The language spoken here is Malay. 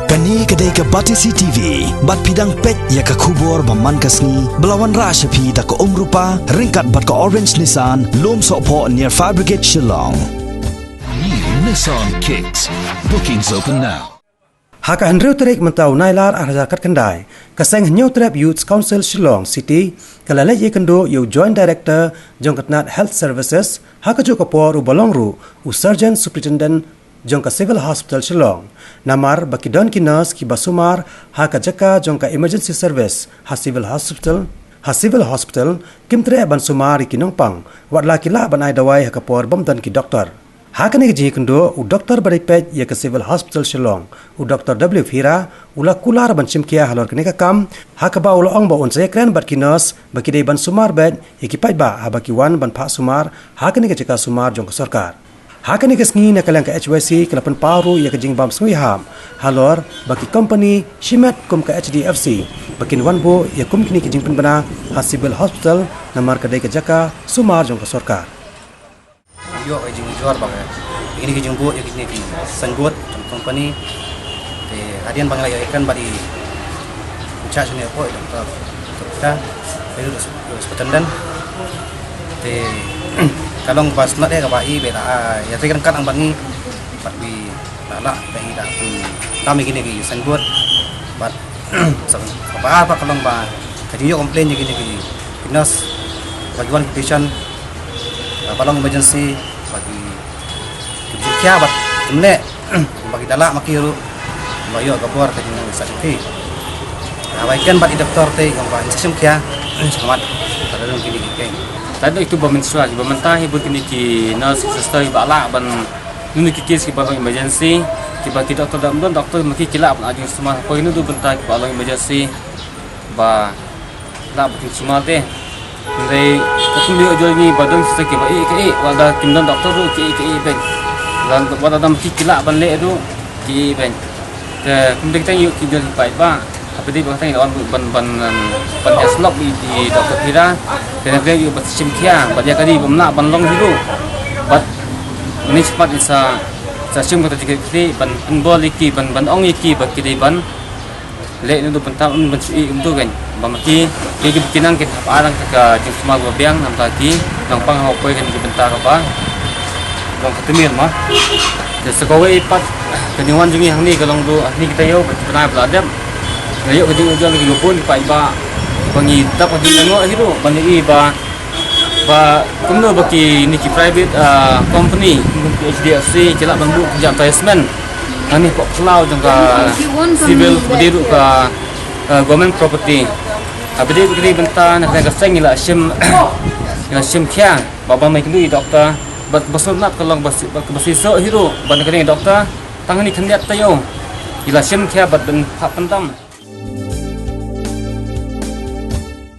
Kani kedai ke Batisi TV, bat pidang pet ya ke kubur baman kasni, belawan rashapi da ke rupa, ringkat bat ke Orange Nissan, lom sokpo near Fire Brigade Shillong. New Nissan Kicks. Bookings open now. Haka Henry Trek mentau nailar arjakat kendai, kaseng New Trap Youth Council Shillong City, kalale ye kendo yu Joint Director Jongkatnat Health Services, haka jo kapor u balongru, u Surgeon Superintendent Jongka Civil Hospital Shillong, namar baki don ki nurse ki basumar haka jaka jongka Emergency Service ha Civil Hospital kimtre ban sumar ki nongpang wat laki la ban ai dawai haka por bom dan ki doktor. Haka ni ji kendo u doktor baripet ye ka Civil Hospital Shillong u Dr. W Fira ula kular ban chimkia halor kene ka kam haka ba ula ong ba on se kren bat ki nurse baki dei ban sumar bed ye ki pai ba ha baki wan ban pha sumar haka ni ka jaka sumar jongka sarkar. Haka ni kasngi na kalang ka HYC kalapan paru ya ka jingbam sngui ham halor baki company Shimet kum ka HDFC bakin wanbo ya kum kini ki jingpan bana ha Civil Hospital namar ka dei ka jaka sumar jongka sarkar. Yo ay jing juar bang ini ki jingbo ya kini ki sangbot company te hadian bang lagi ikan badi ucap sini apa doktor kita itu hospital dan te kalong pas nak dia kapai bela ya tekan kan ang bangi pat bi lala bagi dah pun kami kini ki sangbot pat apa kalong ba kadi yo komplain gini ki nurse bagi one patient balong emergency bagi kerja bat temle bagi dalak makiru bayo kabor ke jing sakit abaikan bat doktor te ngomong injection kya selamat pada dong kini ki tadi itu bermensual bermentah ibu kini ki nurse sister balak ban ini ki kes ki balong emergency tiba ki doktor dan doktor maki kilap ajing semua poin itu bentah ki balong emergency ba la bukin semua teh dari kemudian jual ni badung sikit ke wala kimdan doktor tu ke ben dan wala dam kikila ban le tu ke ben ke kemudian kita yuk jual baik ba apa dia berkata lawan ban eslok di doktor Fira dan dia yuk bersim kia badia kali bomna ban long dulu bat ni cepat isa sim kata dikit ban bol iki ban ong iki baki di ban le ni tu pentang ban sui tu kan bamaki ke bikinan ke arang ke jing semua gobiang nam tadi nang pang hopoi kan ke bentar apa long ketemir mah de sekowe ipat kenyuan jungi hang ni kalong du ni kita yo pernah beladam ayo ke jing ujang ke lupun pai ba bangi tap ke ngok hiru bani ba kumno baki ni ki private company HDFC celak bangbu kerja placement ani kok cloud jangka civil berdiri ke government property abdi kini bentar nak kaseng ila sim kia baba mai kendu doktor basur nak kalau basisok hiru ban kini doktor tangan ni kendiat tayo ila sim kia bat ben pentam